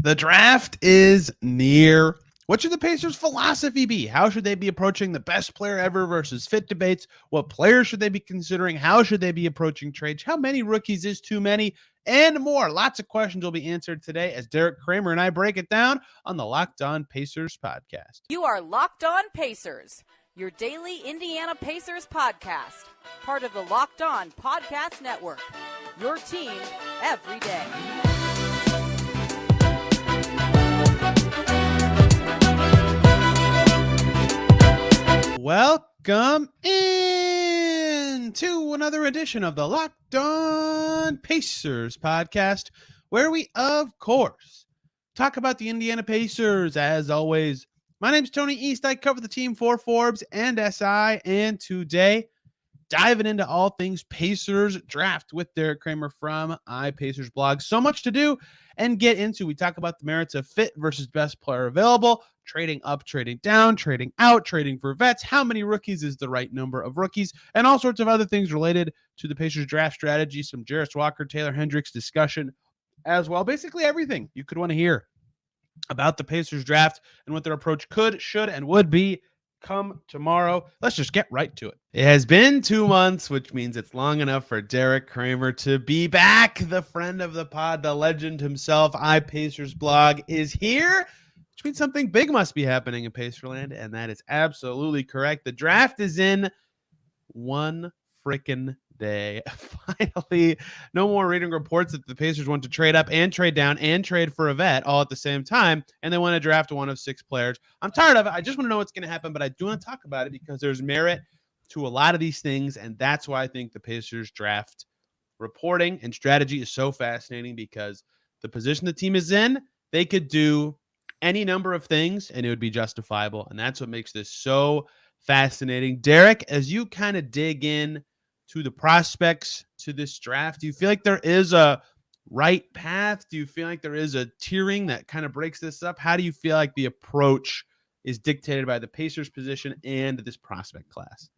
The draft is near. What should the Pacers' philosophy be? How should they be approaching the best player ever versus fit debates? What players should they be considering? How should they be approaching trades? How many rookies is too many? And more. Lots of questions will be answered today as Derek Kramer and I break it down on the Locked On Pacers podcast. You are Locked On Pacers, your daily Indiana Pacers podcast, part of the Locked On Podcast Network, your team every day. Welcome in to another edition of the Locked On Pacers podcast, where we, of course, talk about the Indiana Pacers. As always, my name's Tony East. I cover the team for Forbes and SI, and today, diving into all things Pacers draft with Derek Kramer from iPacersblog. So much to do and get into. We talk about the merits of fit versus best player available, trading up, trading down, trading out, trading for vets, how many rookies is the right number of rookies, and all sorts of other things related to the Pacers draft strategy, some Jarris Walker, Taylor Hendricks discussion as well. Basically everything you could want to hear about the Pacers draft and what their approach could, should, and would be come tomorrow. Let's just get right to it. It has been 2 months, which means it's long enough for Derek Kramer to be back. The friend of the pod, the legend himself, iPacersblog is here, which means something big must be happening in Pacerland, and that is absolutely correct. The draft is in one freaking day. Finally, no more reading reports that the Pacers want to trade up and trade down and trade for a vet all at the same time, and they want to draft one of 6 players. I'm tired of it. I just want to know what's going to happen, but I do want to talk about it because there's merit to a lot of these things, and that's why I think the Pacers draft reporting and strategy is so fascinating, because the position the team is in, they could do any number of things and it would be justifiable, and that's what makes this so fascinating. Derek, as you kind of dig in to the prospects to this draft, do you feel like there is a right path? Do you feel like there is a tiering that kind of breaks this up? How do you feel like the approach is dictated by the Pacers position and this prospect class?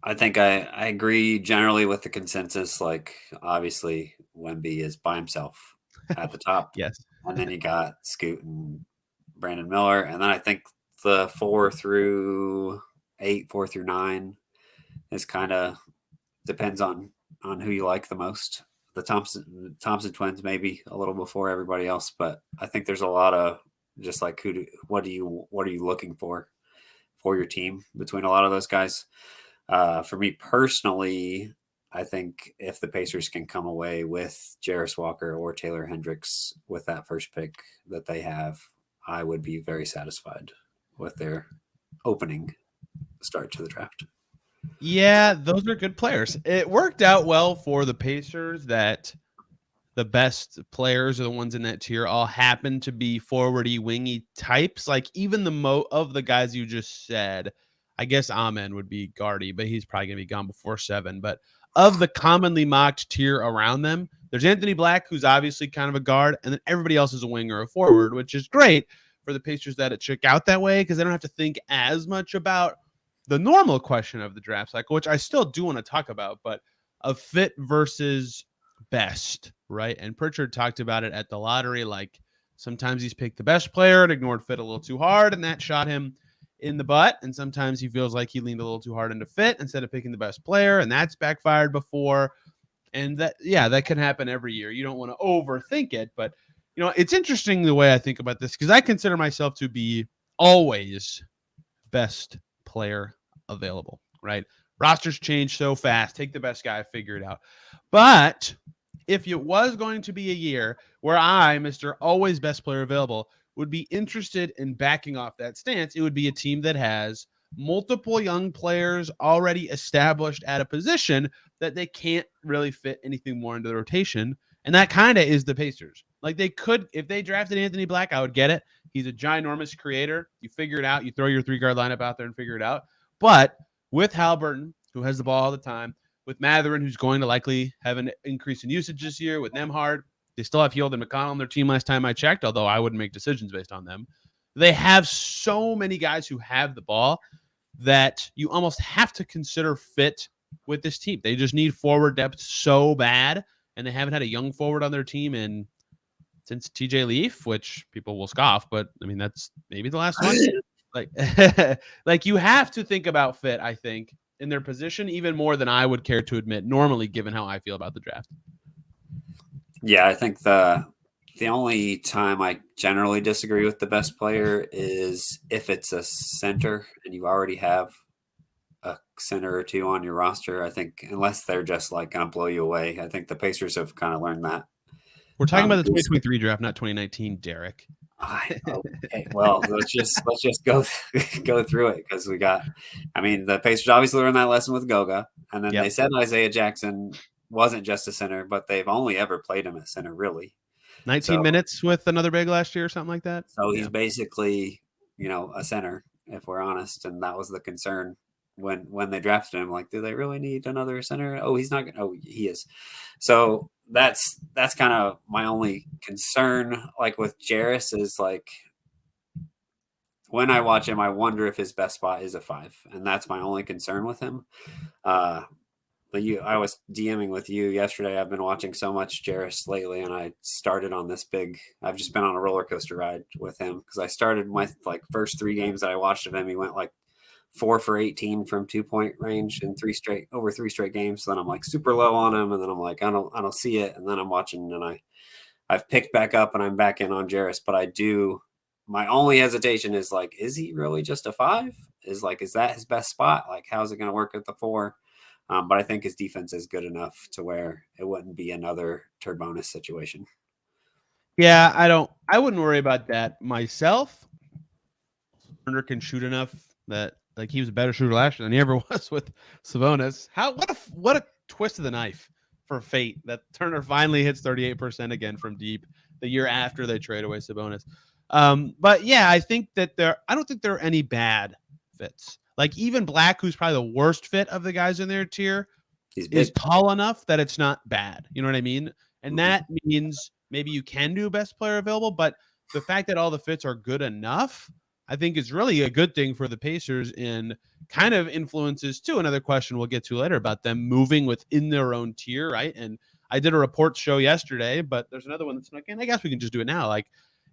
I think I agree generally with the consensus. Like, obviously, Wemby is by himself at the top. Yes. And then you got Scoot and Brandon Miller. And then I think the 4 through 8, 4 through 9 is kind of depends on who you like the most. The Thompson twins maybe a little before everybody else, but I think there's a lot of just like what are you looking for your team between a lot of those guys. For me personally, I think if the Pacers can come away with Jarris Walker or Taylor Hendricks with that first pick that they have, I would be very satisfied with their opening start to the draft. Yeah, those are good players. It worked out well for the Pacers that the best players are the ones in that tier all happen to be forwardy, wingy types. Like even of the guys you just said, I guess Amen would be guardy, but he's probably going to be gone before 7. But of the commonly mocked tier around them, there's Anthony Black, who's obviously kind of a guard, and then everybody else is a wing or a forward, which is great for the Pacers that it shook out that way because they don't have to think as much about the normal question of the draft cycle, which I still do want to talk about, but of fit versus best, right? And Pritchard talked about it at the lottery. Like sometimes he's picked the best player and ignored fit a little too hard, and that shot him in the butt. And sometimes he feels like he leaned a little too hard into fit instead of picking the best player, and that's backfired before. And that can happen every year. You don't want to overthink it, but it's interesting the way I think about this because I consider myself to be always best player available, right? Rosters change so fast. Take the best guy, figure it out. But if it was going to be a year where I, Mr. Always Best Player Available, would be interested in backing off that stance, it would be a team that has multiple young players already established at a position that they can't really fit anything more into the rotation. And that kind of is the Pacers. Like they could, if they drafted Anthony Black, I would get it. He's a ginormous creator. You figure it out. You throw your 3-guard lineup out there and figure it out. But with Halliburton, who has the ball all the time, with Mathurin, who's going to likely have an increase in usage this year, with Nembhard, they still have Hield and McConnell on their team last time I checked, although I wouldn't make decisions based on them. They have so many guys who have the ball that you almost have to consider fit with this team. They just need forward depth so bad, and they haven't had a young forward on their team in since TJ Leaf, which people will scoff, but I mean, that's maybe the last one. Like, like you have to think about fit, I think, in their position even more than I would care to admit normally, given how I feel about the draft. Yeah, I think the only time I generally disagree with the best player is if it's a center and you already have a center or two on your roster. I think unless they're just like going to blow you away, I think the Pacers have kind of learned that. We're talking about the 2023 draft, not 2019, Derek. Okay, well, let's just go through it because the Pacers obviously learned that lesson with Goga, and then they said Isaiah Jackson wasn't just a center, but they've only ever played him at center, really. 19 minutes with another big last year or something like that. So he's basically, a center, if we're honest, and that was the concern when they drafted him. Like, do they really need another center? Oh, he's not going. Oh, he is. So that's kind of my only concern. Like with Jarris is like when I watch him, I wonder if his best spot is a 5, and that's my only concern with him. But I was DMing with you yesterday. I've been watching so much Jarris lately, and I started on this I've just been on a roller coaster ride with him because I started my first 3 games that I watched of him. He went 4 for 18 from 2-point range in 3 straight games. So then I'm super low on him, and then I'm I don't see it, and then I'm watching, and I've picked back up, and I'm back in on Jarris. But my only hesitation is is he really just a 5? Is that his best spot? How's it going to work at the 4? But I think his defense is good enough to where it wouldn't be another Turbonus situation. Yeah, I wouldn't worry about that myself. Turner can shoot enough that he was a better shooter last year than he ever was with Sabonis. What a twist of the knife for fate that Turner finally hits 38% again from deep the year after they trade away Sabonis. But yeah, I think that I don't think there are any bad fits. Even Black, who's probably the worst fit of the guys in their tier, is tall enough that it's not bad. You know what I mean? And that means maybe you can do best player available, but the fact that all the fits are good enough, I think is really a good thing for the Pacers and kind of influences too. Another question we'll get to later about them moving within their own tier, right? And I did a report show yesterday, but there's another one that's snuck in. I guess we can just do it now.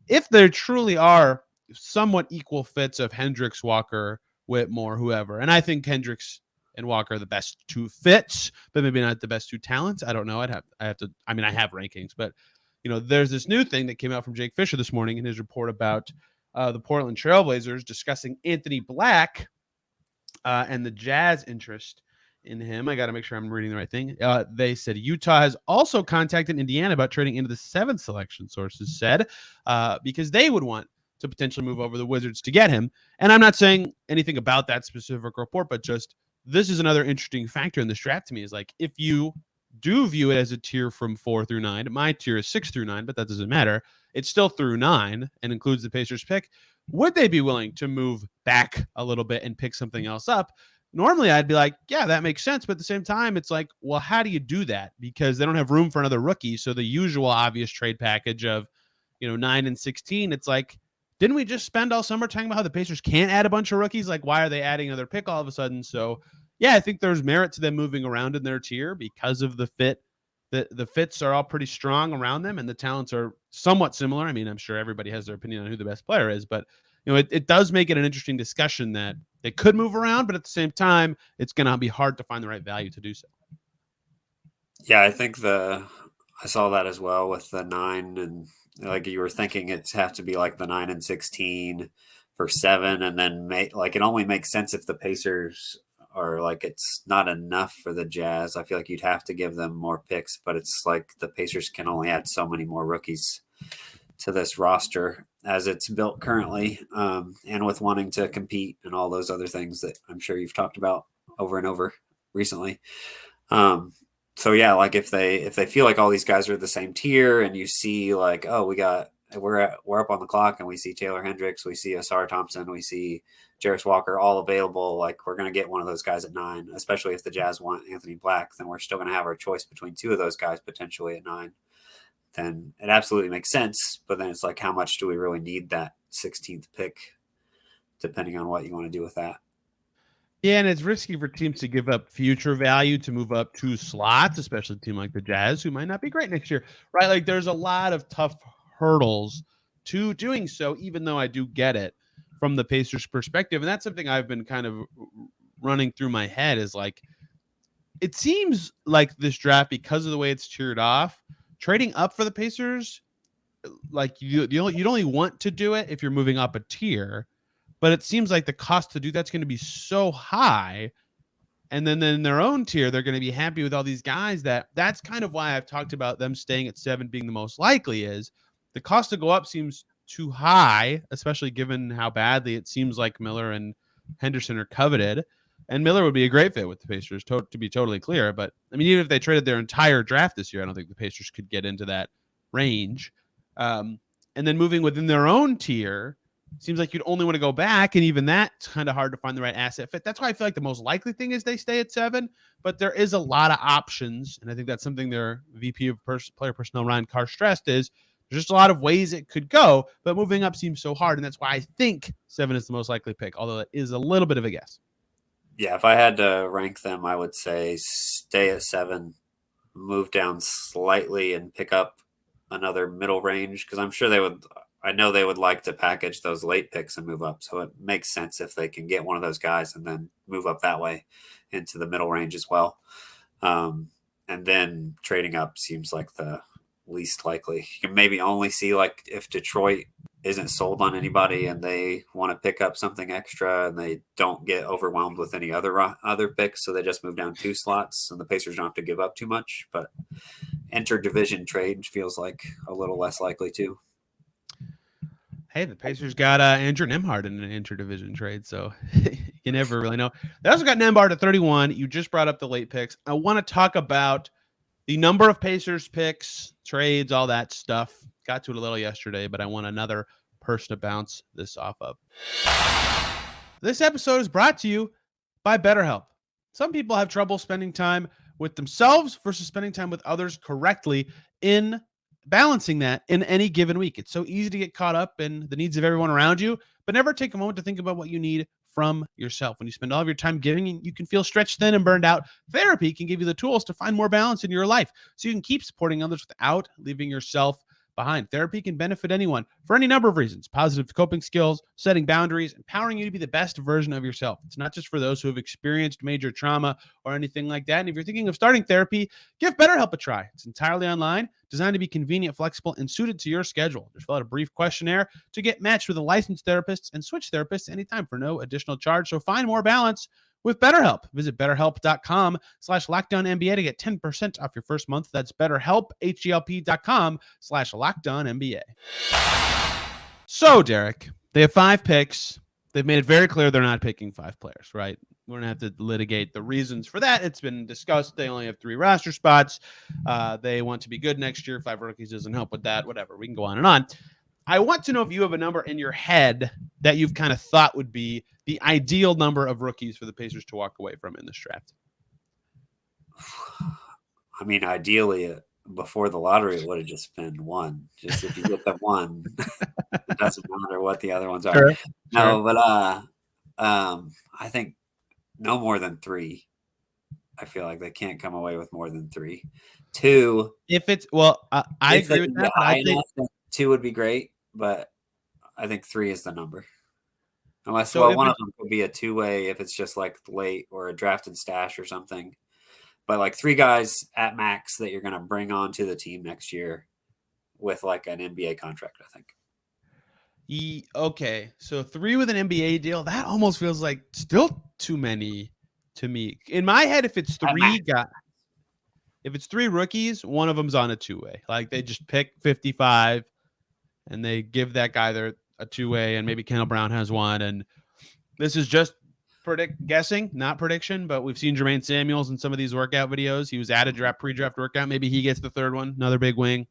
If there truly are somewhat equal fits of Hendricks, Walker, Whitmore, whoever. And I think Hendricks and Walker are the best 2 fits, but maybe not the best 2 talents. I don't know. I have rankings, but there's this new thing that came out from Jake Fisher this morning in his report about the Portland Trailblazers discussing Anthony Black and the Jazz interest in him. I got to make sure I'm reading the right thing. They said Utah has also contacted Indiana about trading into the 7th selection, sources said, because they would want to potentially move over the Wizards to get him. And I'm not saying anything about that specific report, but just this is another interesting factor in this draft to me is if you do view it as a tier from 4 through 9, my tier is 6 through 9, but that doesn't matter. It's still through 9 and includes the Pacers pick. Would they be willing to move back a little bit and pick something else up? Normally I'd be yeah, that makes sense. But at the same time, it's well, how do you do that? Because they don't have room for another rookie. So the usual obvious trade package of, 9 and 16, it's didn't we just spend all summer talking about how the Pacers can't add a bunch of rookies? Why are they adding another pick all of a sudden? So, yeah, I think there's merit to them moving around in their tier because of the fit. The fits are all pretty strong around them, and the talents are somewhat similar. I mean, I'm sure everybody has their opinion on who the best player is, but it does make it an interesting discussion that they could move around, but at the same time, it's going to be hard to find the right value to do so. Yeah, I think I saw that as well with the 9 and you were thinking it's have to be the 9 and 16 for 7, and then it only makes sense if the Pacers are it's not enough for the Jazz. I feel you'd have to give them more picks, but it's the Pacers can only add so many more rookies to this roster as it's built currently, and with wanting to compete and all those other things that I'm sure you've talked about over and over recently. So yeah, if they feel all these guys are the same tier, and you see oh, we're up on the clock, and we see Taylor Hendricks, we see Asar Thompson, we see Jarris Walker all available, we're going to get one of those guys at 9, especially if the Jazz want Anthony Black, then we're still going to have our choice between 2 of those guys potentially at 9. Then it absolutely makes sense. But then it's how much do we really need that 16th pick, depending on what you want to do with that. Yeah, and it's risky for teams to give up future value to move up 2 slots, especially a team like the Jazz, who might not be great next year, right? There's a lot of tough hurdles to doing so, even though I do get it from the Pacers perspective. And that's something I've been kind of running through my head is like, it seems like this draft, because of the way it's tiered off, trading up for the Pacers, like you'd only want to do it if you're moving up a tier, but it seems like the cost to do that's going to be so high. And then in their own tier, they're going to be happy with all these guys. That's kind of why I've talked about them staying at 7 being the most likely. Is the cost to go up seems too high, especially given how badly it seems like Miller and Henderson are coveted. And Miller would be a great fit with the Pacers, to be totally clear. But I mean, even if they traded their entire draft this year, I don't think the Pacers could get into that range. And then moving within their own tier, seems like you'd only want to go back, and even that's kind of hard to find the right asset fit. That's why I feel like the most likely thing is they stay at 7, but there is a lot of options, and I think that's something their VP of player personnel, Ryan Carr, stressed is there's just a lot of ways it could go, but moving up seems so hard, and that's why I think 7 is the most likely pick, although it is a little bit of a guess. Yeah, if I had to rank them, I would say stay at 7, move down slightly, and pick up another middle range, because I'm sure I know they would like to package those late picks and move up. So it makes sense if they can get one of those guys and then move up that way into the middle range as well. And then trading up seems like the least likely. You can maybe only see like if Detroit isn't sold on anybody and they want to pick up something extra and they don't get overwhelmed with any other picks. So they just move down 2 slots and the Pacers don't have to give up too much, but inter-division trade feels like a little less likely too. Hey, the Pacers got Andrew Nembhard in an interdivision trade, so you never really know. They also got Nembhard at 31. You just brought up the late picks. I want to talk about the number of Pacers picks, trades, all that stuff. Got to it a little yesterday, but I want another person to bounce this off of. This episode is brought to you by BetterHelp. Some people have trouble spending time with themselves versus spending time with others correctly in balancing that in any given week. It's so easy to get caught up in the needs of everyone around you, but never take a moment to think about what you need from yourself. When you spend all of your time giving, you can feel stretched thin and burned out. Therapy can give you the tools to find more balance in your life so you can keep supporting others without leaving yourself behind. Therapy can benefit anyone for any number of reasons: positive coping skills, setting boundaries, empowering you to be the best version of yourself. It's not just for those who have experienced major trauma or anything like that. And if you're thinking of starting therapy, give BetterHelp a try. It's entirely online, designed to be convenient, flexible, and suited to your schedule. Just fill out a brief questionnaire to get matched with a licensed therapist and switch therapists anytime for no additional charge. So find more balance with BetterHelp. Visit BetterHelp.com/LockedOnNBA to get 10% off your first month. That's BetterHelp, HELP.com/LockedOnNBA. So, Derek, they have 5 picks. They've made it very clear they're not picking 5 players, right? We're going to have to litigate the reasons for that. It's been discussed. They only have 3 roster spots. They want to be good next year. 5 rookies doesn't help with that. Whatever. We can go on and on. I want to know if you have a number in your head that you've kind of thought would be the ideal number of rookies for the Pacers to walk away from in this draft. I mean, ideally, before the lottery, it would have just been 1. Just if you get the 1, it doesn't matter what the other ones are. Sure. No, but I think no more than 3. I feel like they can't come away with more than 3. 2. If it's I agree with that. But I think 2 would be great, but I think 3 is the number. Unless one of them could be a 2-way if it's just like late or a drafted stash or something. But like 3 guys at max that you're going to bring on to the team next year with like an NBA contract, I think. Okay, so 3 with an NBA deal, that almost feels like still too many to me. In my head, if it's 3 guys, if it's 3 rookies, one of them's on a 2-way. Like they just pick 55 and they give that guy a 2-way, and maybe Kendall Brown has one. And this is just guessing, not prediction, but we've seen Jermaine Samuels in some of these workout videos. He was at a pre-draft workout. Maybe he gets the 3rd one, another big wing.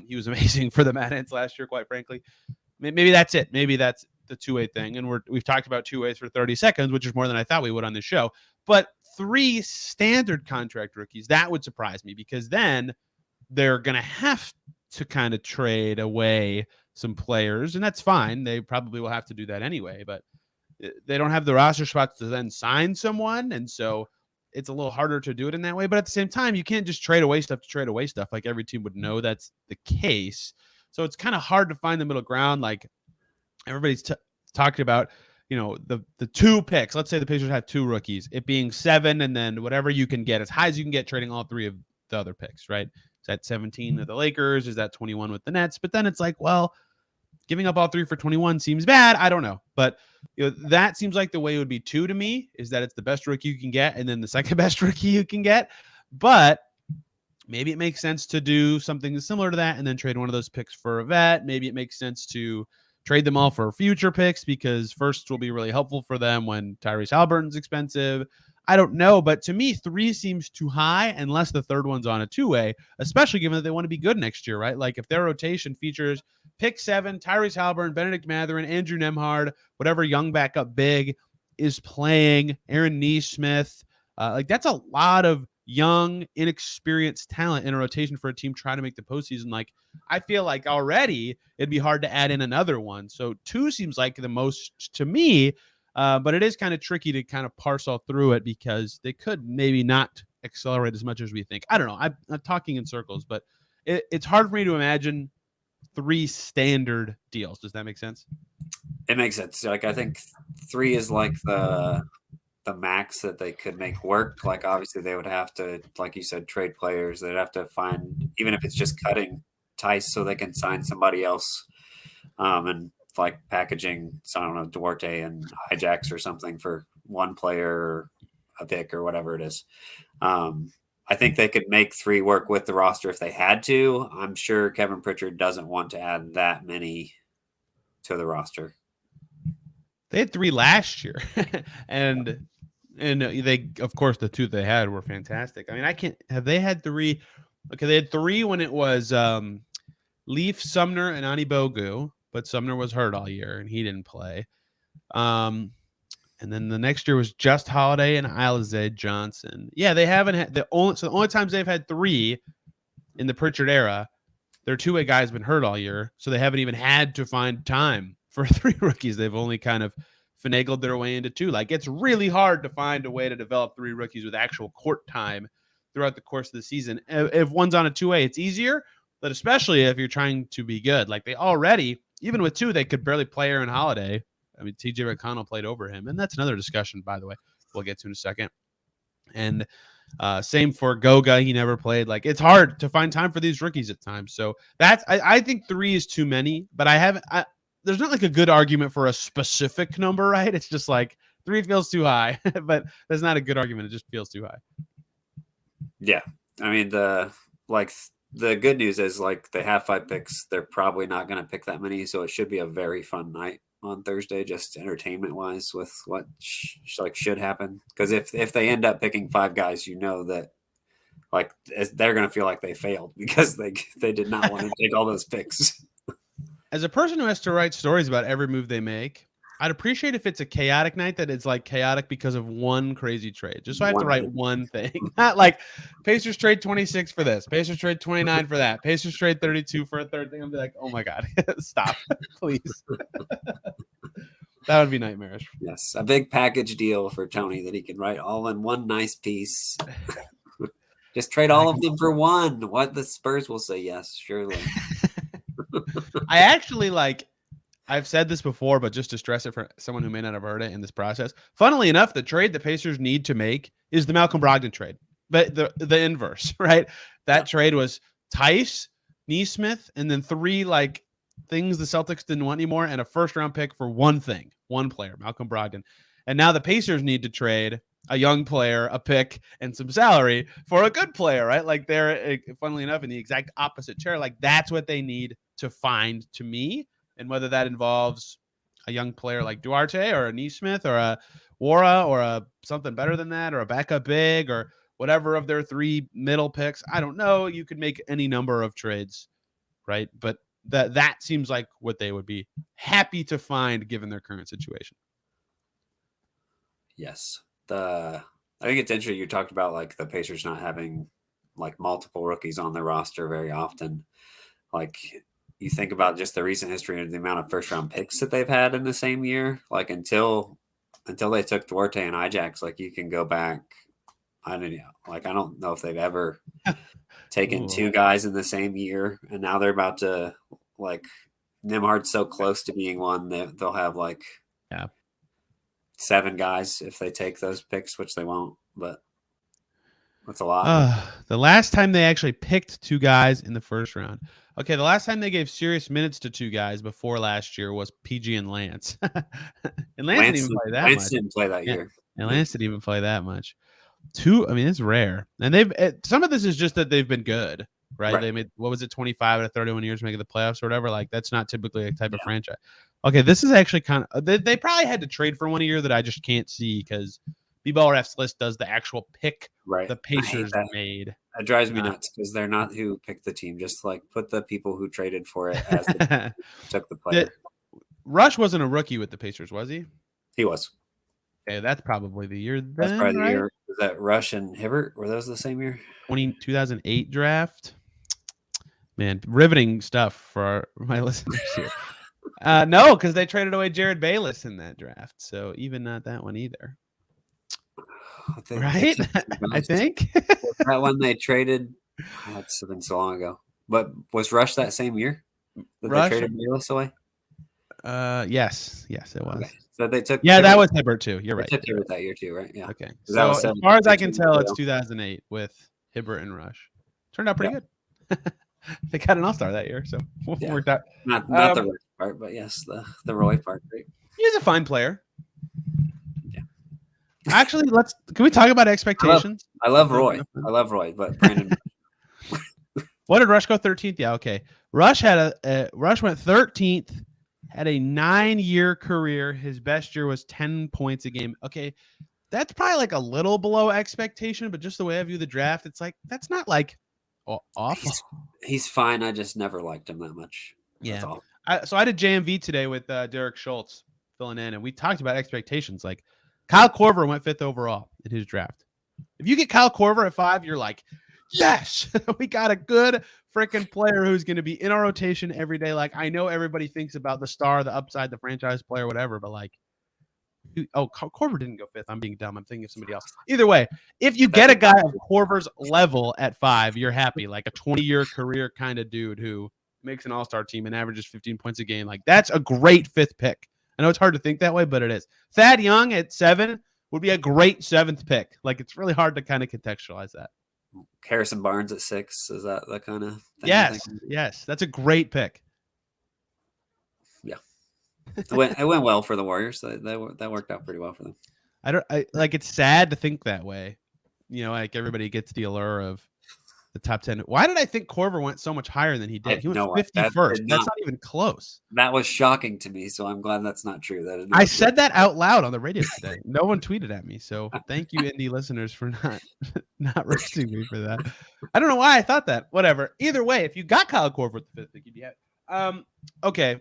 He was amazing for the Mad Ants last year, quite frankly. Maybe that's it. Maybe that's the 2-way thing. And we've talked about 2-ways for 30 seconds, which is more than I thought we would on this show. But 3 standard contract rookies, that would surprise me, because then they're going to have to kind of trade away some players, and that's fine. They probably will have to do that anyway, but they don't have the roster spots to then sign someone, and so it's a little harder to do it in that way. But at the same time, you can't just trade away stuff to trade away stuff. Like every team would know that's the case. So it's kind of hard to find the middle ground. Like everybody's talking about, the 2 picks. Let's say the Pacers have 2 rookies, it being 7, and then whatever you can get, as high as you can get, trading all 3 of the other picks, right? Is that 17 with the Lakers? Is that 21 with the Nets? But then it's like, well, giving up all 3 for 21 seems bad. I don't know. But that seems like the way it would be 2 to me, is that it's the best rookie you can get and then the second best rookie you can get. But maybe it makes sense to do something similar to that and then trade one of those picks for a vet. Maybe it makes sense to trade them all for future picks because firsts will be really helpful for them when Tyrese Halliburton's expensive. I don't know, but to me, 3 seems too high unless the third one's on a 2-way, especially given that they want to be good next year, right? Like if their rotation features pick 7, Tyrese Halliburton, Benedict Mathurin, Andrew Nembhard, whatever young backup big is playing, Aaron Nesmith, like that's a lot of young, inexperienced talent in a rotation for a team trying to make the postseason. Like I feel like already it'd be hard to add in another one. So 2 seems like the most to me, but it is kind of tricky to kind of parse all through it because they could maybe not accelerate as much as we think. I don't know. I'm talking in circles, but it's hard for me to imagine 3 standard deals. Does that make sense? It makes sense. Like I think 3 is like the max that they could make work. Like obviously they would have to, like you said, trade players. They'd have to find, even if it's just cutting Tice so they can sign somebody else, and like packaging, I don't know, Duarte and Hijax or something for one player or a pick or whatever it is. I think they could make 3 work with the roster if they had to. I'm sure Kevin Pritchard doesn't want to add that many to the roster. They had 3 last year, and they, of course, the 2 they had were fantastic. I mean, have they had 3? Okay, they had 3 when it was Leaf, Sumner, and Ani Bogu, but Sumner was hurt all year and he didn't play. And then the next year was just Holiday and Alize Johnson. Yeah, they haven't had the only times they've had 3 in the Pritchard era, their 2-way guys been hurt all year, so they haven't even had to find time for 3 rookies. They've only kind of finagled their way into 2. Like it's really hard to find a way to develop 3 rookies with actual court time throughout the course of the season. If one's on a 2-way, it's easier, but especially if you're trying to be good. Like they already, even with 2, they could barely play Aaron Holiday. I mean, TJ McConnell played over him, and that's another discussion, by the way, we'll get to in a second. And same for Goga. He never played. Like it's hard to find time for these rookies at times. So that's, I think 3 is too many, but there's not like a good argument for a specific number, right? It's just like 3 feels too high, but there's not a good argument. It just feels too high. Yeah. I mean, the good news is like they have 5 picks. They're probably not going to pick that many. So it should be a very fun night on Thursday, just entertainment wise with what should happen. Because if they end up picking 5 guys, that like they're going to feel like they failed because they did not want to take all those picks. As a person who has to write stories about every move they make, I'd appreciate if it's a chaotic night that is like chaotic because of one crazy trade. Just so I have to write one thing. Not like Pacers trade 26 for this. Pacers trade 29 for that. Pacers trade 32 for a third thing. I'll be like, oh my God, stop, please. That would be nightmarish. Yes, a big package deal for Tony that he can write all in one nice piece. Just trade all of them for one. What, the Spurs will say yes, surely. I actually I've said this before, but just to stress it for someone who may not have heard it in this process. Funnily enough, the trade the Pacers need to make is the Malcolm Brogdon trade, but the inverse, right? That trade was Tice, Nesmith, and then 3 things the Celtics didn't want anymore, and a first-round pick for one player, Malcolm Brogdon. And now the Pacers need to trade a young player, a pick, and some salary for a good player, right? Like they're, funnily enough, in the exact opposite chair. Like that's what they need to find, to me. And whether that involves a young player like Duarte or a Nesmith or a Wara or a something better than that or a backup big or whatever of their 3 middle picks, I don't know. You could make any number of trades, right? But that seems like what they would be happy to find given their current situation. Yes. I think it's interesting you talked about like the Pacers not having like multiple rookies on their roster very often. Like you think about just the recent history and the amount of first round picks that they've had in the same year, like until they took Duarte and Ajax, like you can go back. I don't know if they've ever taken 2 guys in the same year, and now they're about to like Nimhard's so close to being one that they'll have like 7 guys if they take those picks, which they won't, but that's a lot. The last time they actually picked 2 guys in the first round. Okay, the last time they gave serious minutes to 2 guys before last year was PG and Lance. And Lance didn't even play that much. Lance didn't play that year. And Lance didn't even play that much. 2, I mean, it's rare. And some of this is just that they've been good, right? They made, 25 out of 31 years making the playoffs or whatever. Like, that's not typically a type of franchise. Okay, this is actually kind of, they probably had to trade for one a year that I just can't see because B-Ball Ref's list does the actual pick the Pacers made. That drives me nuts because they're not who picked the team. Just like put the people who traded for it as the took the player. Rush wasn't a rookie with the Pacers, was he? He was. Okay, that's probably the year then, That's probably the right? year. Was that Rush and Hibbert? Were those the same year? 2008 draft. Man, riveting stuff for my listeners here. No, because they traded away Jared Bayless in that draft. So even not that one either. Right? I think. Was that one they traded? That's been so long ago. But was Rush that same year that they traded Bayless away? Yes, it was. Okay. So they took. Yeah, that was Hibbert too. You're right. They took Hibbert that year too, right? Yeah. Okay. So as far as I can tell, it's 2008 with Hibbert and Rush. Turned out pretty good. They got an all-star that year, so worked out. Not the Roy part, but yes, the Roy part. Right? He's a fine player. Yeah. Actually, can we talk about expectations? I love Roy. But Brandon. What did Rush go 13th? Yeah, okay. Rush had Rush went 13th. Had a 9-year career. His best year was 10 points a game. Okay, that's probably like a little below expectation, but just the way I view the draft, it's like that's not like awful. He's fine. I just never liked him that much. That's all. So I did JMV today with Derek Schultz filling in, and we talked about expectations. Like Kyle Korver went 5th overall in his draft. If you get Kyle Korver at 5, you're like, yes, we got a good freaking player who's going to be in our rotation every day. Like, I know everybody thinks about the star, the upside, the franchise player, whatever, but like, Korver didn't go 5th. I'm being dumb. I'm thinking of somebody else. Either way, if you get a guy of Korver's level at 5, you're happy. Like a 20-year career kind of dude who makes an all-star team and averages 15 points a game. Like, that's a great 5th pick. I know it's hard to think that way, but it is. Thad Young at 7 would be a great 7th pick. Like, it's really hard to kind of contextualize that. Harrison Barnes at 6. Is that the kind of thing? Yes. That's a great pick. Yeah. It went well for the Warriors. That worked out pretty well for them. It's sad to think that way. You know, like everybody gets the allure of the top 10. Why did I think Korver went so much higher than he did? He went 51st. That's not even close. That was shocking to me, so I'm glad that's not true. I said that out loud on the radio today. No one tweeted at me, so thank you, indie listeners, for not roasting me for that. I don't know why I thought that. Whatever. Either way, if you got Kyle Korver with the 5th pick, you'd be happy. Okay.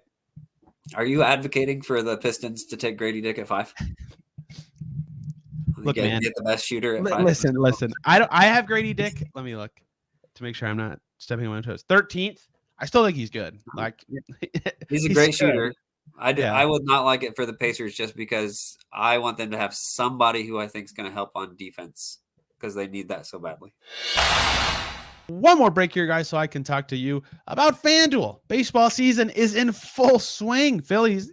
Are you advocating for the Pistons to take Grady Dick at 5? Look, man, get the best shooter at 5. Listen. I have Grady Dick. Let me look to make sure I'm not stepping on my toes. 13th. I still think he's good. Like he's a great shooter. I would not like it for the Pacers just because I want them to have somebody who I think is going to help on defense because they need that so badly. One more break here, guys, so I can talk to you about FanDuel. Baseball season is in full swing. Phillies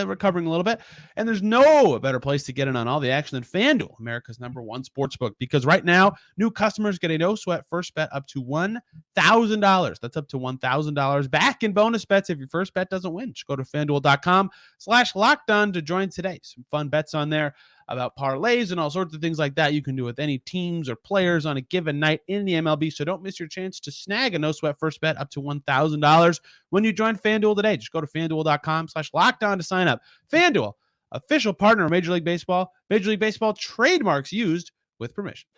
recovering a little bit, and there's no better place to get in on all the action than FanDuel, America's #1 sportsbook, because right now, new customers get a no-sweat first bet up to $1,000. That's up to $1,000 back in bonus bets if your first bet doesn't win. Just go to FanDuel.com/lockedon to join today. Some fun bets on there about parlays and all sorts of things like that you can do with any teams or players on a given night in the MLB. So don't miss your chance to snag a no-sweat first bet up to $1,000 when you join FanDuel today. Just go to FanDuel.com/lockedon to sign up. FanDuel, official partner of Major League Baseball. Major League Baseball trademarks used with permission.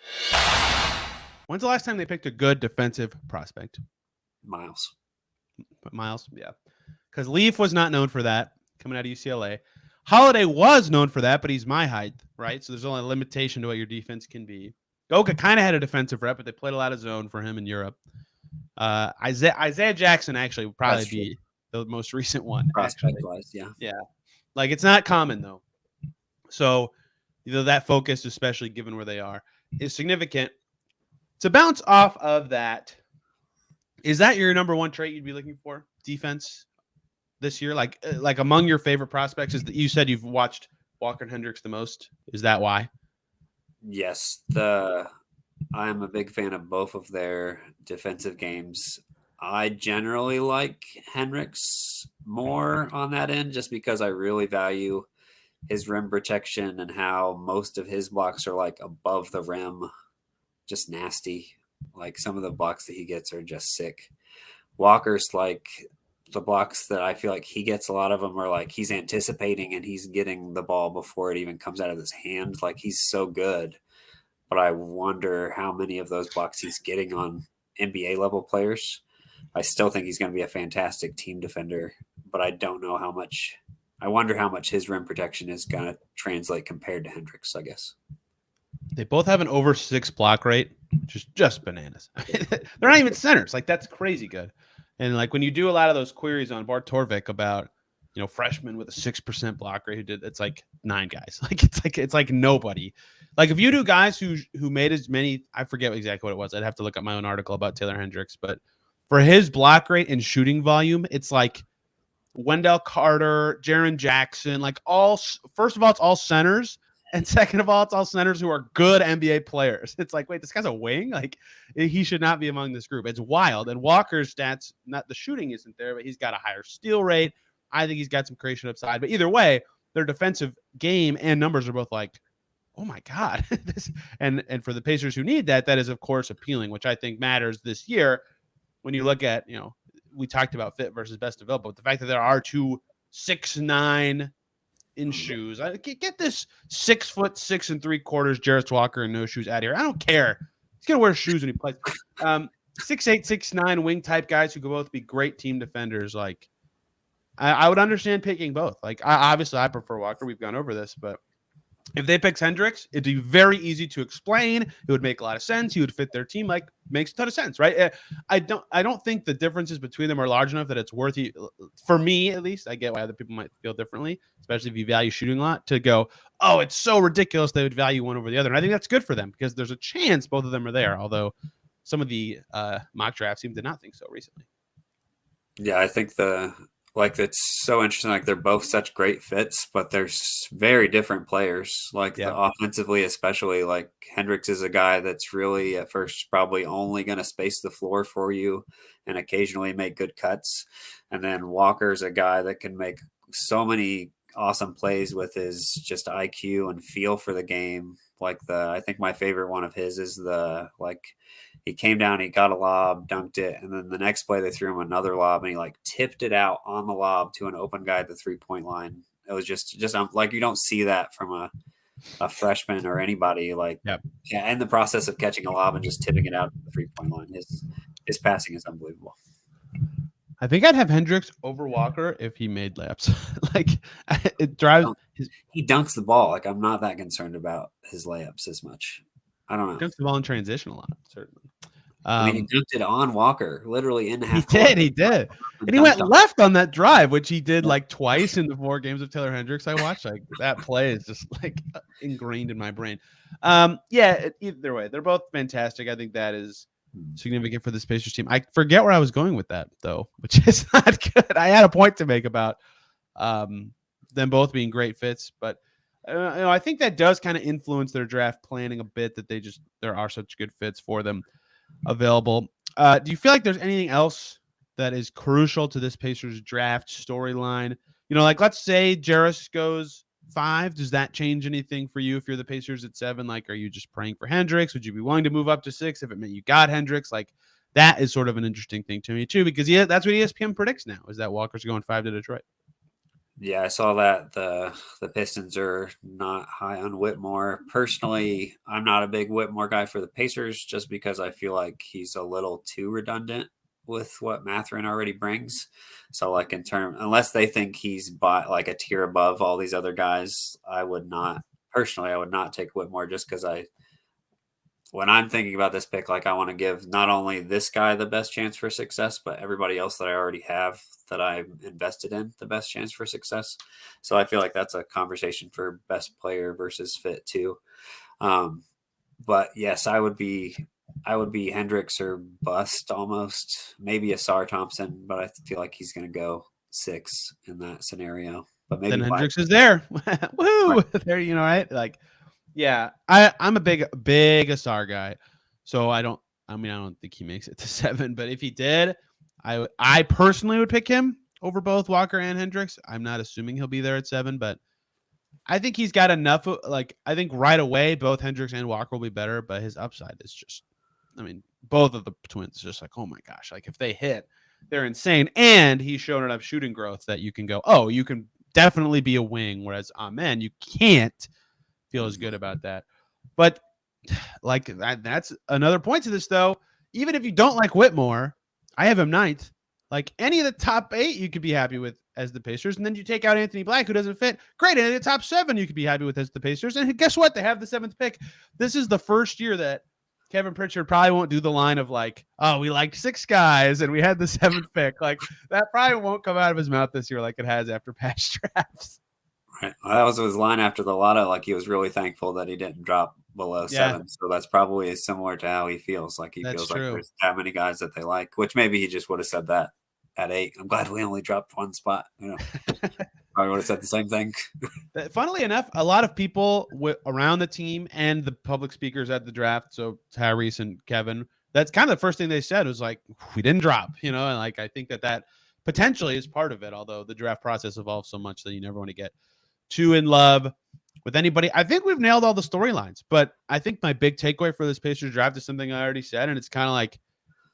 When's the last time they picked a good defensive prospect? Miles, yeah. Because Leaf was not known for that coming out of UCLA. Holiday was known for that, but he's my height, right? So there's only a limitation to what your defense can be. Goga kind of had a defensive rep, but they played a lot of zone for him in Europe. Isaiah Jackson actually would probably be the most recent one. Prospect-wise, yeah. Like, it's not common, though. So, that focus, especially given where they are, is significant. To bounce off of that, is that your #1 trait you'd be looking for? defense this year? Like among your favorite prospects, is that you said you've watched Walker and Hendricks the most? Is that why? Yes, I'm a big fan of both of their defensive games. I generally like Hendricks more on that end just because I really value his rim protection and how most of his blocks are like above the rim, just nasty. Like some of the blocks that he gets are just sick. Walker's like the blocks that I feel like he gets, a lot of them are like he's anticipating and he's getting the ball before it even comes out of his hand. Like he's so good. But I wonder how many of those blocks he's getting on NBA level players. I still think he's going to be a fantastic team defender, but I don't know how much. I wonder how much his rim protection is going to translate compared to Hendricks, I guess. They both have an over 6 block rate, which is just bananas. They're not even centers. Like that's crazy good. And like when you do a lot of those queries on Bart Torvik about, freshmen with a 6% block rate who did, it's like 9 guys. It's like nobody. Like if you do guys who made as many, I forget exactly what it was. I'd have to look up my own article about Taylor Hendricks, but for his block rate and shooting volume, it's like Wendell Carter, Jaren Jackson, like first of all, it's all centers. And second of all, it's all centers who are good NBA players. It's like, wait, this guy's a wing? Like, he should not be among this group. It's wild. And Walker's stats, not the shooting isn't there, but he's got a higher steal rate. I think he's got some creation upside. But either way, their defensive game and numbers are both like, oh my God. and for the Pacers who need that, that is, of course, appealing, which I think matters this year when you look at, we talked about fit versus best available, but the fact that there are 2 6'9" in shoes. I get this 6'6" 3/4 Jarris Walker in no shoes out of here. I don't care. He's gonna wear shoes when he plays. 6'8", 6'9" wing type guys who could both be great team defenders. Like I would understand picking both. Like obviously I prefer Walker. We've gone over this, but if they pick Hendricks, it'd be very easy to explain. It would make a lot of sense. He would fit their team. Like makes a ton of sense, right? I don't think the differences between them are large enough that it's worth it. For me, at least, I get why other people might feel differently, especially if you value shooting a lot. To go, oh, it's so ridiculous they would value one over the other, and I think that's good for them because there's a chance both of them are there. Although some of the mock drafts seem to not think so recently. Yeah, I think it's so interesting. Like they're both such great fits, but they're very different players. Like offensively, especially, like Hendricks is a guy that's really at first probably only going to space the floor for you and occasionally make good cuts. And then Walker's a guy that can make so many awesome plays with his just IQ and feel for the game. I think my favorite one of his is he came down, he got a lob, dunked it, and then the next play they threw him another lob, and he tipped it out on the lob to an open guy at the 3-point line. It was just like you don't see that from a freshman or anybody. In the process of catching a lob and just tipping it out to the 3-point line, his passing is unbelievable. I think I'd have Hendricks over Walker if he made layups. It drives. He dunks the ball. Like I'm not that concerned about his layups as much. I don't know. He dunks the ball in transition a lot, certainly. He dunked it on Walker, literally in half. He did. And he went left on that drive, which he did twice in the 4 games of Taylor Hendricks I watched. That play is just ingrained in my brain. Either way, they're both fantastic. I think that is significant for this Pacers team. I forget where I was going with that, though, which is not good. I had a point to make about them both being great fits, but I think that does kind of influence their draft planning a bit, that there are such good fits for them available. Do you feel like there's anything else that is crucial to this Pacers draft storyline? Let's say Jarris goes 5. Does that change anything for you if you're the Pacers at 7? Are you just praying for Hendricks? Would you be willing to move up to 6 if it meant you got Hendricks? That is sort of an interesting thing to me too, because that's what ESPN predicts now, is that Walker's going 5 to Detroit. Yeah, I saw that the Pistons are not high on Whitmore. Personally, I'm not a big Whitmore guy for the Pacers just because I feel like he's a little too redundant with what Mathurin already brings. So unless they think he's a tier above all these other guys, I would not take Whitmore just because when I'm thinking about this pick, I want to give not only this guy the best chance for success, but everybody else that I already have that I'm invested in the best chance for success. So I feel like that's a conversation for best player versus fit too. But yes, I would be I would be Hendricks or bust almost. Maybe a Sar Thompson, but I feel like he's going to go 6 in that scenario. But maybe Then 5. Hendricks is there. Woo! Right. There, right? Like, yeah, I'm a big Asar guy. So I don't think he makes it to 7, but if he did, I personally would pick him over both Walker and Hendricks. I'm not assuming he'll be there at 7, but I think he's got enough. Like, I think right away, both Hendricks and Walker will be better, but his upside is just, both of the twins, just like, oh my gosh, like if they hit, they're insane. And he's shown enough shooting growth that you can go, oh, you can definitely be a wing. Whereas Amen, you can't feel as good about that. But like that's another point to this, though. Even if you don't like Whitmore, I have him 9th. Like any of the top 8, you could be happy with as the Pacers. And then you take out Anthony Black, who doesn't fit. Great. And in the top 7, you could be happy with as the Pacers. And guess what? They have the 7th pick. This is the first year that Kevin Pritchard probably won't do the line of like, oh, we liked 6 guys and we had the 7th pick. Like that probably won't come out of his mouth this year like it has after past drafts. Right. Well, that was his line after the lotto. Like he was really thankful that he didn't drop below 7. So that's probably similar to how he feels. Like he feels like there's that many guys that they like, which maybe he just would have said that at 8. I'm glad we only dropped 1 spot. I would have said the same thing. Funnily enough, a lot of people around the team and the public speakers at the draft, so Tyrese and Kevin, that's kind of the first thing they said was like, we didn't drop, and like I think that potentially is part of it, although the draft process evolves so much that you never want to get too in love with anybody. I think we've nailed all the storylines, but I think my big takeaway for this Pacers draft is something I already said, and it's kind of like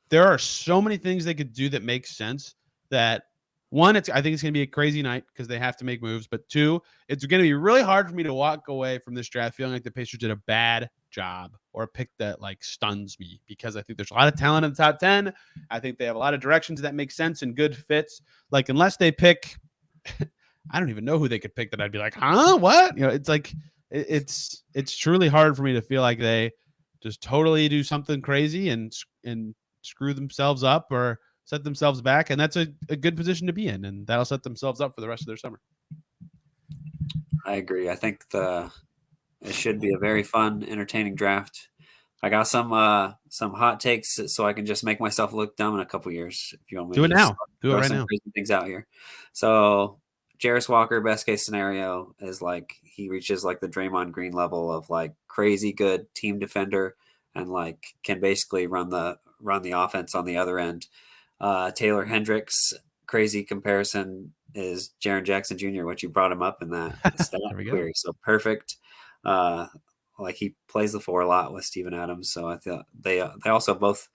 there are so many things they could do that make sense that one, I think it's going to be a crazy night because they have to make moves. But 2, it's going to be really hard for me to walk away from this draft feeling like the Pacers did a bad job or a pick that like stuns me, because I think there's a lot of talent in the top 10. I think they have a lot of directions that make sense and good fits. Like unless they pick, I don't even know who they could pick that I'd be like, huh, what? It's like it's truly hard for me to feel like they just totally do something crazy and screw themselves up or set themselves back, and that's a good position to be in, and that'll set themselves up for the rest of their summer. I agree. I think it should be a very fun, entertaining draft. I got some hot takes, so I can just make myself look dumb in a couple years. If you want me do to it now, do it right now. Crazy things out here. So, Jarris Walker, best case scenario is like he reaches like the Draymond Green level of like crazy good team defender and like can basically run the offense on the other end. Taylor Hendricks, crazy comparison is Jaren Jackson Jr., which you brought him up in that stat query. So perfect. Like he plays the 4 a lot with Steven Adams. So I thought they also both,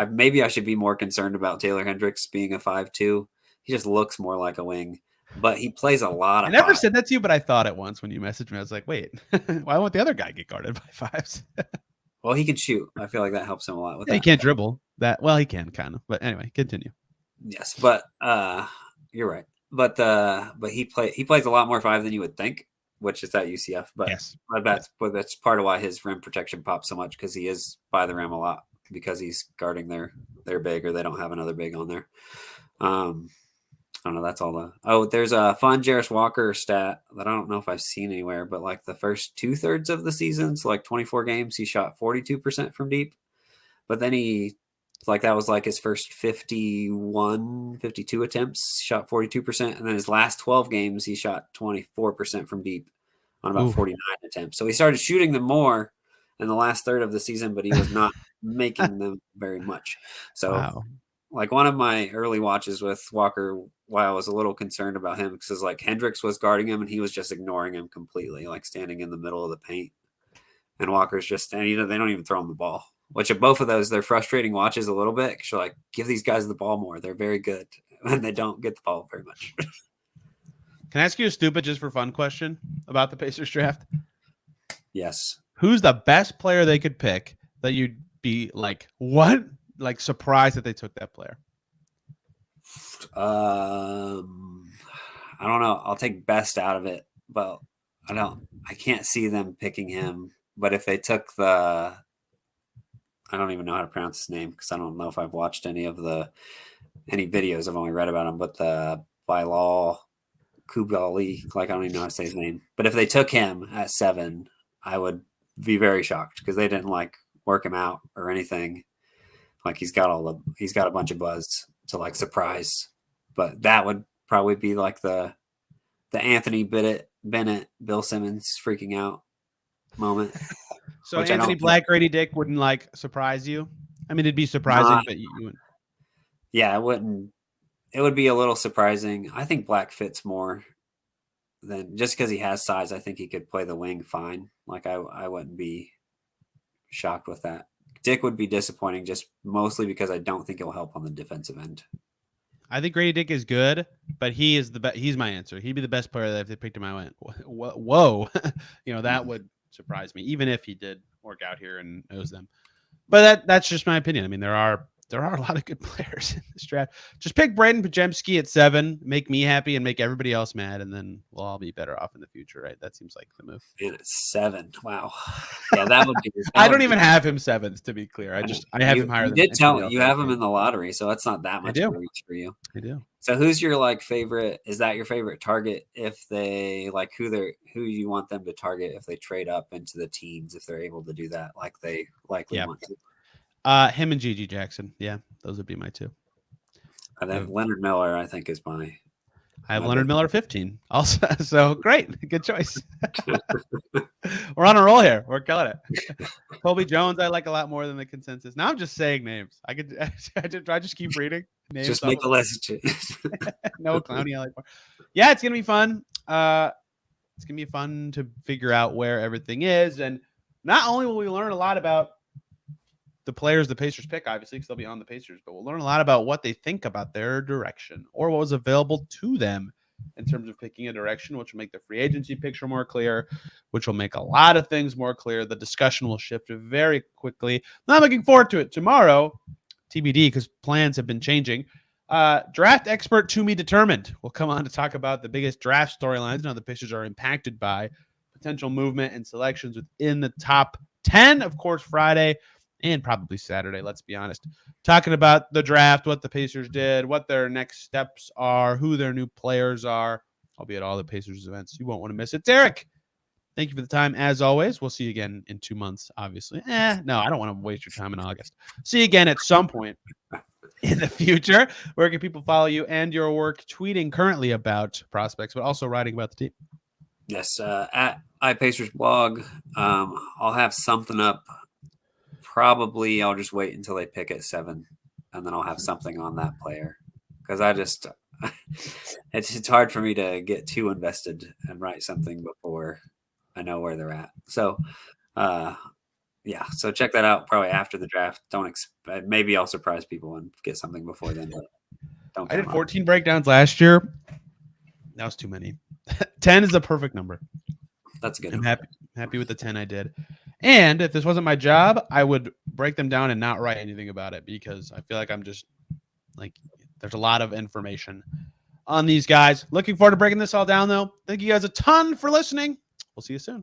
maybe I should be more concerned about Taylor Hendricks being a 5'2". He just looks more like a wing, but he plays a lot of I never 5. said that to you, but I thought it once when you messaged me. I was like, wait, why won't the other guy get guarded by 5s? Well, he can shoot. I feel like that helps him a lot with that. He can't dribble that. Well, he can kind of, but anyway, continue. Yes, but you're right. But he plays a lot more 5 than you would think, which is at UCF. But yes, that's part of why his rim protection pops so much, because he is by the rim a lot because he's guarding their big, or they don't have another big on there. I don't know. That's all there's a fun Jarris Walker stat that I don't know if I've seen anywhere, but like the first 2/3 of the season, so like 24 games, he shot 42% from deep. But then that was like his first 52 attempts, shot 42%. And then his last 12 games, he shot 24% from deep on about 49 attempts. So he started shooting them more in the last third of the season, but he was not making them very much. So like one of my early watches with Walker, while I was a little concerned about him, because like Hendricks was guarding him and he was just ignoring him completely, like standing in the middle of the paint. And Walker's just, and they don't even throw him the ball. Which of both of those, they're frustrating watches a little bit, because you're like, give these guys the ball more. They're very good, and they don't get the ball very much. Can I ask you a stupid, just for fun question about the Pacers draft? Yes. Who's the best player they could pick that you'd be like, what? Like surprised that they took that player? I don't know. I'll take best out of it, but I can't see them picking him. But if they took I don't even know how to pronounce his name, because I don't know if I've watched any videos. I've only read about him, but the Bilal Kubali, like I don't even know how to say his name. But if they took him at 7, I would be very shocked, because they didn't like work him out or anything. Like he's got a bunch of buzz to like surprise, but that would probably be like the Anthony Bennett, Bill Simmons freaking out moment. So Anthony Black, Grady Dick wouldn't like surprise you. I mean, it'd be surprising, but you wouldn't. Yeah, it wouldn't. It would be a little surprising. I think Black fits more than just because he has size. I think he could play the wing fine. Like I wouldn't be shocked with that. Dick would be disappointing just mostly because I don't think it will help on the defensive end. I think Grady Dick is good, but he is the best. He's my answer. He'd be the best player that if they picked him, I went, whoa, that would surprise me, even if he did work out here and knows them. But that's just my opinion. I mean, there are a lot of good players in this draft. Just pick Braden Pajemski at 7, make me happy and make everybody else mad, and then we'll all be better off in the future, right? That seems like the move. And it's 7. Wow. Yeah, that would be. I don't even have him 7th, to be clear. I have him higher. You did tell me you have him in the lottery, so that's not that much of a reach for you. I do. So who's your like favorite? Is that your favorite target? If they like who you want them to target if they trade up into the teens, if they're able to do that, like they likely want to. Him and Gigi Jackson. Yeah, those would be my 2. And then Leonard Miller, I think, is my. I have Leonard Miller 15 also. So great. Good choice. We're on a roll here. We're killing it. Colby Jones, I like a lot more than the consensus. Now I'm just saying names. I just keep reading names. Just make a list. No Clowney, I like more. Yeah, it's going to be fun. It's going to be fun to figure out where everything is. And not only will we learn a lot about the players the Pacers pick, obviously, because they'll be on the Pacers, but we'll learn a lot about what they think about their direction or what was available to them in terms of picking a direction, which will make the free agency picture more clear, which will make a lot of things more clear. The discussion will shift very quickly. I'm looking forward to it. Tomorrow, TBD, because plans have been changing. Draft expert to me determined. We'll come on to talk about the biggest draft storylines. Now the Pacers are impacted by potential movement and selections within the top 10, of course, Friday. And probably Saturday, let's be honest. Talking about the draft, what the Pacers did, what their next steps are, who their new players are. I'll be at all the Pacers events. You won't want to miss it. Derek, thank you for the time, as always. We'll see you again in 2 months, obviously. No, I don't want to waste your time in August. See you again at some point in the future. Where can people follow you and your work tweeting currently about prospects, but also writing about the team? Yes, at iPacersblog. I'll have something up. Probably I'll just wait until they pick at 7, and then I'll have something on that player because it's hard for me to get too invested and write something before I know where they're at. So, so check that out probably after the draft. Maybe I'll surprise people and get something before then. But don't. I did 14 breakdowns last year. That was too many. 10 is the perfect number. That's a good. I'm happy with the 10 I did. And if this wasn't my job, I would break them down and not write anything about it because I feel like I'm just like there's a lot of information on these guys. Looking forward to breaking this all down, though. Thank you guys a ton for listening. We'll see you soon.